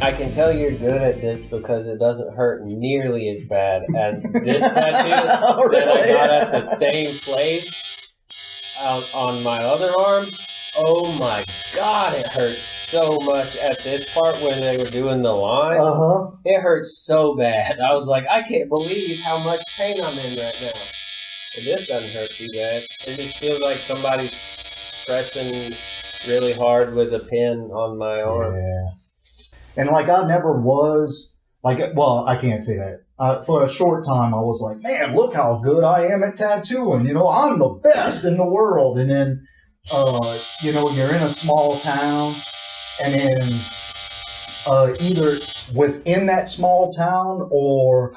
I can tell you're good at this because it doesn't hurt nearly as bad as this tattoo that I got at the same place on my other arm. Oh my God, it hurts so much at this part when they were doing the line. It hurts so bad. I was like, I can't believe how much pain I'm in right now. But this doesn't hurt too bad. It just feels like somebody's pressing really hard with a pin on my arm. Yeah. And like I never was like, well, I can't say that. For a short time, I was like, man, look how good I am at tattooing. You know, I'm the best in the world. And then, you know, you're in a small town, and then either within that small town or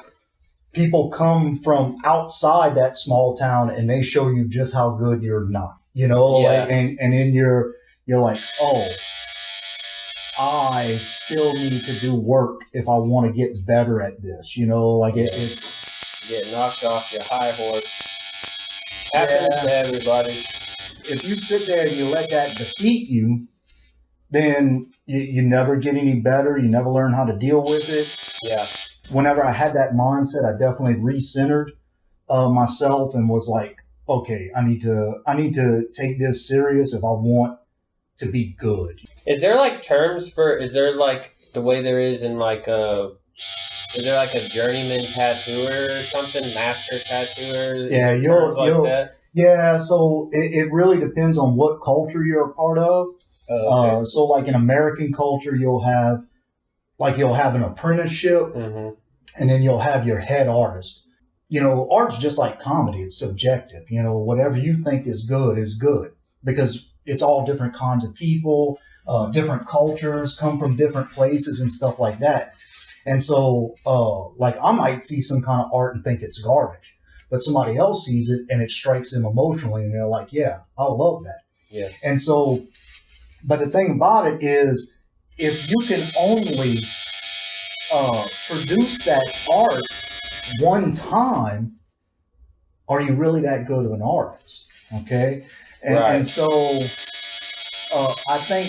people come from outside that small town and they show you just how good you're not. You know, like, and then you're like, oh, I still need to do work if I want to get better at this. You know, like it's get knocked off your high horse. Happens to everybody. If you sit there and you let that defeat you, then you never get any better. You never learn how to deal with it. Yeah. Whenever I had that mindset, I definitely recentered myself and was like, okay, I need to take this serious if I want to be good. Is there like terms for? Is there like the way there is in like a? Is there like a journeyman tattooer or something? Master tattooer? Yeah, you'll that? Yeah. So it really depends on what culture you're a part of. Oh, okay. So like in American culture, you'll have an apprenticeship, and then you'll have your head artist. You know, art's just like comedy. It's subjective. You know, whatever you think is good because it's all different kinds of people, different cultures, come from different places and stuff like that. And so, like I might see some kind of art and think it's garbage, but somebody else sees it and it strikes them emotionally and they're like, yeah, I love that. Yeah. And so, but the thing about it is, if you can only produce that art one time, are you really that good of an artist? Okay. And so I think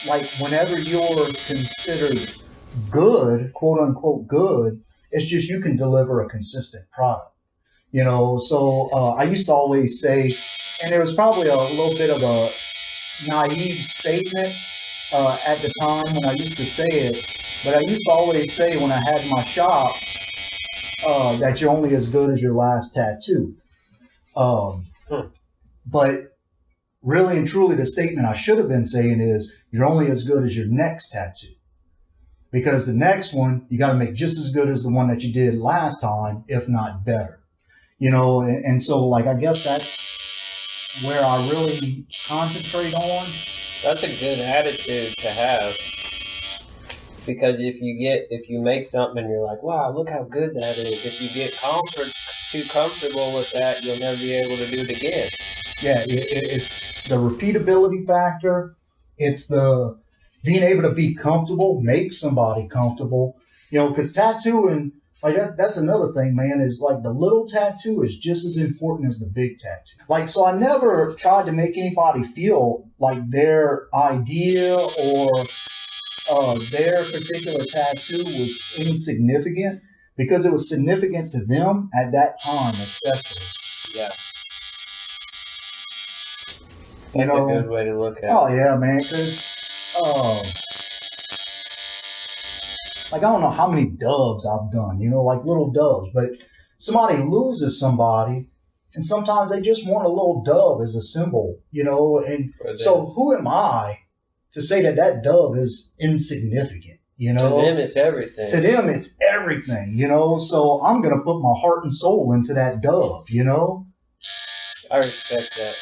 like whenever you're considered good, quote unquote good, it's just you can deliver a consistent product. You know, so I used to always say, and there was probably a little bit of a naive statement at the time when I used to say it, but I used to always say when I had my shop that you're only as good as your last tattoo. But really and truly, the statement I should have been saying is you're only as good as your next tattoo. Because the next one, you got to make just as good as the one that you did last time, if not better. You know, and so like, I guess that's where I really concentrate on. That's a good attitude to have. Because if you make something and you're like, wow, look how good that is. If you get too comfortable with that, you'll never be able to do it again. Yeah, it's the repeatability factor. It's the being able to be comfortable, make somebody comfortable. You know, because tattooing, like that's another thing, man, is like the little tattoo is just as important as the big tattoo. Like, so I never tried to make anybody feel like their idea or their particular tattoo was insignificant, because it was significant to them at that time, especially. Yeah. That's a good way to look at it. Oh, yeah, man, because like, I don't know how many dubs I've done, you know, like little dubs, but somebody loses somebody, and sometimes they just want a little dub as a symbol, you know, and so who am I to say that dub is insignificant, you know? To them, it's everything. To them, it's everything, you know, so I'm going to put my heart and soul into that dub, you know? I respect that.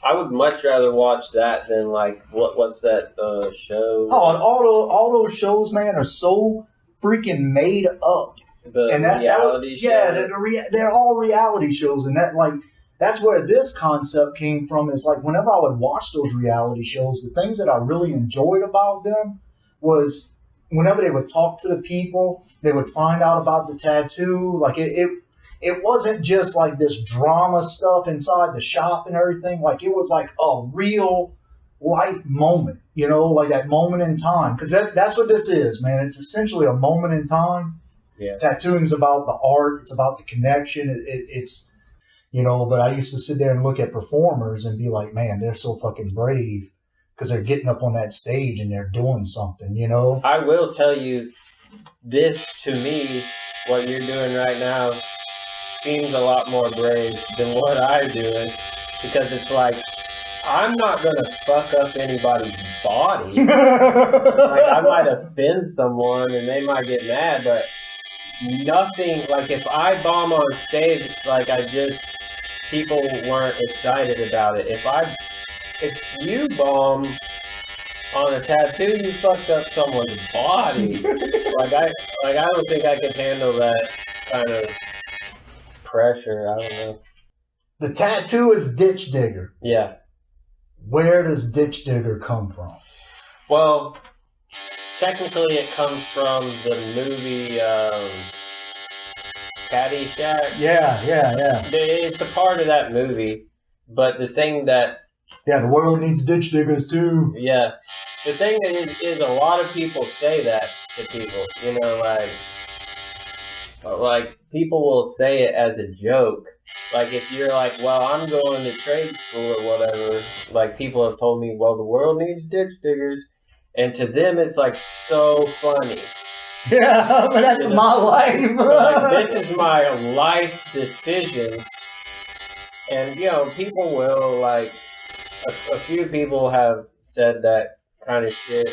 I would much rather watch that than like what's that show? Oh, and all those shows, man, are so freaking made up. Reality show. Yeah, they're all reality shows, and that's where this concept came from. Is like whenever I would watch those reality shows, the things that I really enjoyed about them was whenever they would talk to the people, they would find out about the tattoo. Like it wasn't just like this drama stuff inside the shop and everything. Like it was like a real life moment, you know, like that moment in time. Because that's what this is, man. It's essentially a moment in time. Yeah. Tattooing's about the art. It's about the connection. It's, you know, but I used to sit there and look at performers and be like, man, they're so fucking brave because they're getting up on that stage and they're doing something, you know? I will tell you, this to me, what you're doing right now, seems a lot more brave than what I'm doing, because it's like, I'm not going to fuck up anybody's body. Like, I might offend someone and they might get mad, but nothing, like, if I bomb on stage, like, people weren't excited about it. If you bomb on a tattoo, you fucked up someone's body. I don't think I could handle that kind of pressure. I don't know. The tattoo is Ditch Digger. Yeah. Where does Ditch Digger come from? Well, technically it comes from the movie Caddyshack. Yeah. It's a part of that movie, but the thing that... Yeah, the world needs ditch diggers too. Yeah. The thing is a lot of people say that to people, you know, like people will say it as a joke. Like, if you're like, well, I'm going to trade school or whatever, like, people have told me, well, the world needs ditch diggers. And to them, it's, like, so funny. Yeah, but that's, you know, my life. Like, this is my life decision. And, you know, people will, like, a few people have said that kind of shit.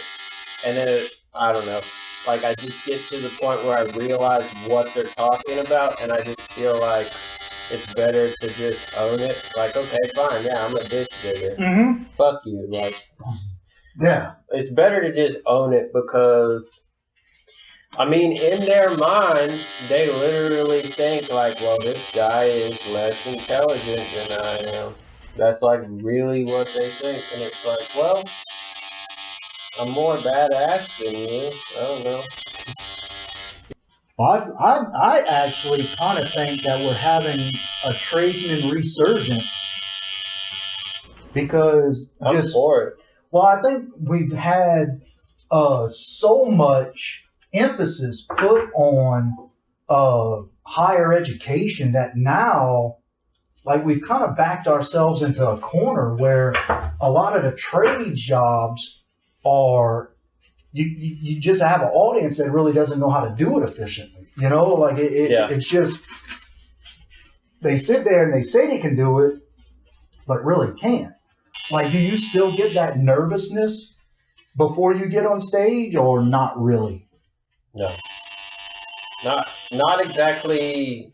And then, I don't know. Like, I just get to the point where I realize what they're talking about, and I just feel like it's better to just own it. Like, okay, fine, yeah, I'm a ditch digger. Mm-hmm. Fuck you. Like, yeah. It's better to just own it because, I mean, in their mind, they literally think, like, well, this guy is less intelligent than I am. That's, like, really what they think. And it's like, well, I'm more badass than you. I don't know. Well, I actually kind of think that we're having a tradesman resurgence because I'm for it. Well, I think we've had so much emphasis put on higher education that now, like, we've kind of backed ourselves into a corner where a lot of the trade jobs are, you just have an audience that really doesn't know how to do it efficiently. You know, like it's just, they sit there and they say they can do it, but really can't. Like, do you still get that nervousness before you get on stage, or not really? No. Not exactly.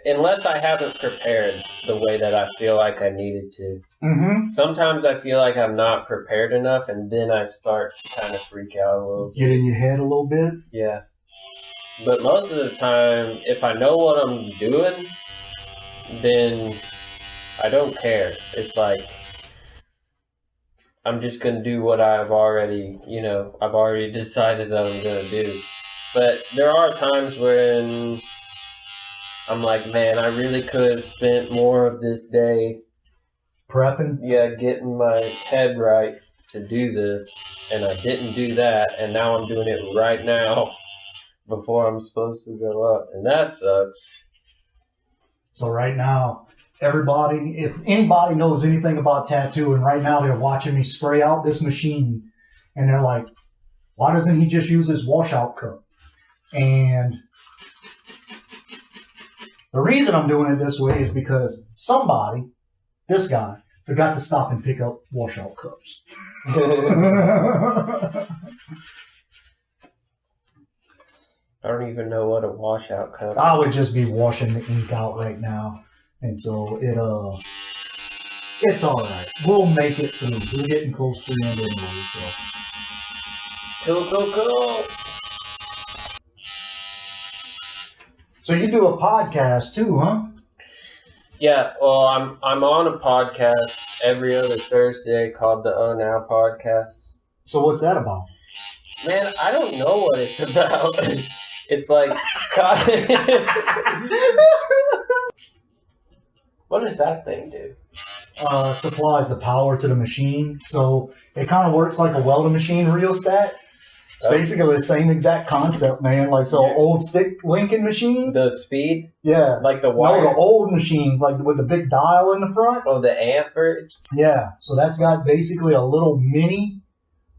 Unless I haven't prepared the way that I feel like I needed to. Mm-hmm. Sometimes I feel like I'm not prepared enough, and then I start to kind of freak out a little. Get in your head a little bit? Yeah. But most of the time, if I know what I'm doing, then I don't care. It's like, I'm just going to do what I've already decided that I'm going to do. But there are times when I'm like, man, I really could have spent more of this day prepping. Yeah, getting my head right to do this, and I didn't do that, and now I'm doing it right now before I'm supposed to go up, and that sucks. So right now, everybody, if anybody knows anything about tattooing, right now they're watching me spray out this machine, and they're like, why doesn't he just use his washout cup? And the reason I'm doing it this way is because somebody, this guy, forgot to stop and pick up washout cups. I don't even know what a washout cup is. I would just be washing the ink out right now. And so it's all right. We'll make it through. We're getting close to the end anyway. Cool. So you do a podcast too, huh? Yeah, well, I'm on a podcast every other Thursday called the Oh Now Podcast. So what's that about? Man, I don't know what it's about. It's like What does that thing do? Supplies the power to the machine. So it kind of works like a welding machine rheostat. It's basically the same exact concept, man. Like, so old stick Lincoln machine. The speed? Yeah. Like the wire? No, the old machines, like with the big dial in the front. Oh, the amperage? Yeah. So that's got basically a little mini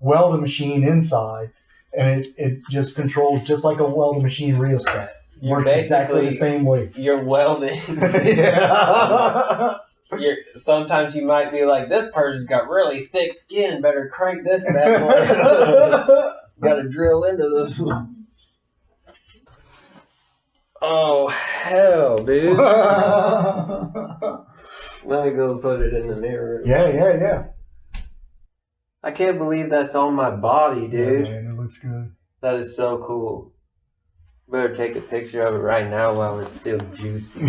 welding machine inside. And it just controls just like a welding machine rheostat. Works exactly the same way. You're welding. Yeah. Sometimes you might be like, this person's got really thick skin. Better crank this bad boy. Got to drill into this one. Oh, hell, dude. Let me go put it in the mirror. Yeah. I can't believe that's on my body, dude. Yeah, man, it looks good. That is so cool. Better take a picture of it right now while it's still juicy.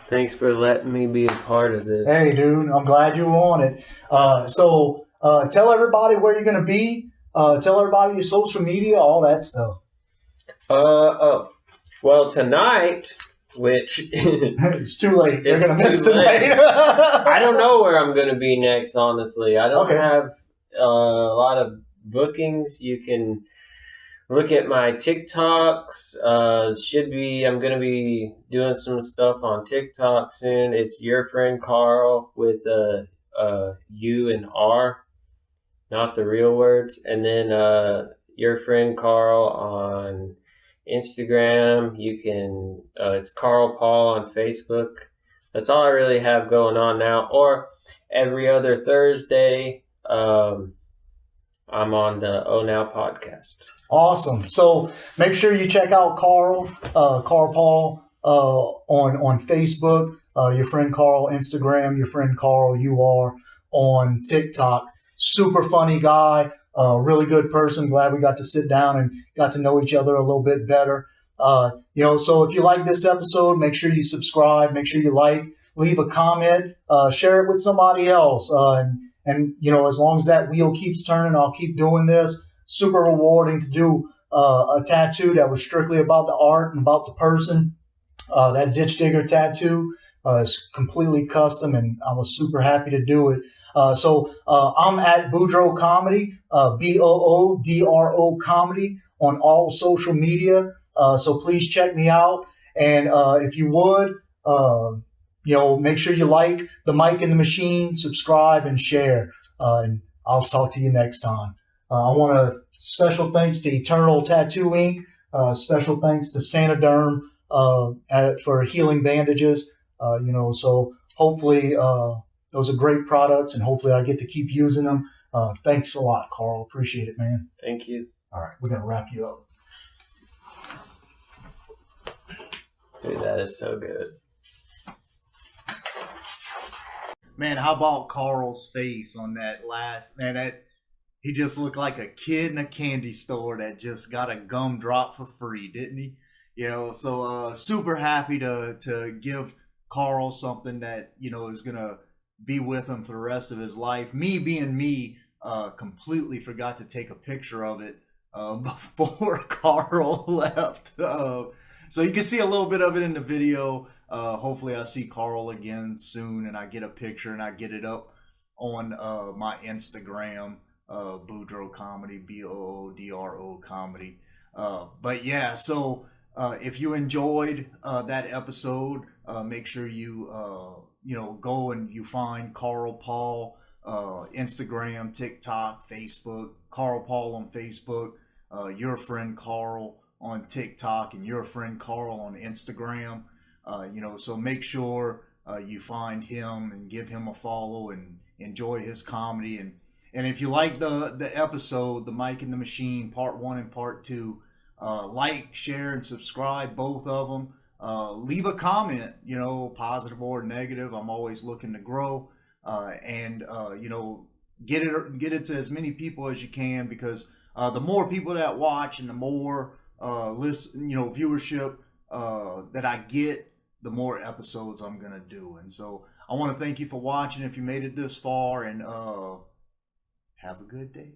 Thanks for letting me be a part of this. Hey, dude, I'm glad you were on it. So tell everybody where you're going to be. Tell everybody your social media, all that stuff. Well, tonight, which... it's too late. You're going to miss tonight. tonight. I don't know where I'm going to be next, honestly. I don't have a lot of bookings. You can... look at my TikToks. I'm going to be doing some stuff on TikTok soon. It's your friend Carl with U and R, not the real words. And then your friend Carl on Instagram. You can, it's Carl Paul on Facebook. That's all I really have going on now. Or every other Thursday, I'm on the Oh Now podcast. Awesome. So make sure you check out Carl Paul on Facebook, your friend Carl Instagram, your friend Carl UR on TikTok. Super funny guy, really good person. Glad we got to sit down and got to know each other a little bit better. So if you like this episode, make sure you subscribe, make sure you leave a comment, share it with somebody else. And as long as that wheel keeps turning, I'll keep doing this. Super rewarding to do a tattoo that was strictly about the art and about the person. That Ditch Digger tattoo is completely custom, and I was super happy to do it. So I'm at Boudreaux Comedy, BOODRO Comedy on all social media. So please check me out. And if you would, make sure you like the Mike and the Machine, subscribe, and share. And I'll talk to you next time. I want to special thanks to Eternal Tattoo Inc. Special thanks to Sanoderm for healing bandages. So hopefully those are great products, and hopefully I get to keep using them. Thanks a lot, Carl. Appreciate it, man. Thank you. All right, we're gonna wrap you up. Dude, that is so good. Man, how about Carl's face on that last man? He just looked like a kid in a candy store that just got a gumdrop for free, didn't he? So super happy to give Carl something that, is going to be with him for the rest of his life. Me being me, completely forgot to take a picture of it before Carl left. So you can see a little bit of it in the video. Hopefully I see Carl again soon and I get a picture and I get it up on my Instagram. Boudreaux Comedy, BOODRO Comedy. But yeah, so if you enjoyed that episode, make sure you go and you find Carl Paul, Instagram, TikTok, Facebook, Carl Paul on Facebook, your friend Carl on TikTok, and your friend Carl on Instagram. So make sure you find him and give him a follow and enjoy his comedy. And if you like the episode, the Mike and the Machine, part 1 and part 2, like, share, and subscribe, both of them. Leave a comment, positive or negative. I'm always looking to grow. Get it to as many people as you can, because the more people that watch and the more viewership that I get, the more episodes I'm going to do. And so I want to thank you for watching if you made it this far, and have a good day.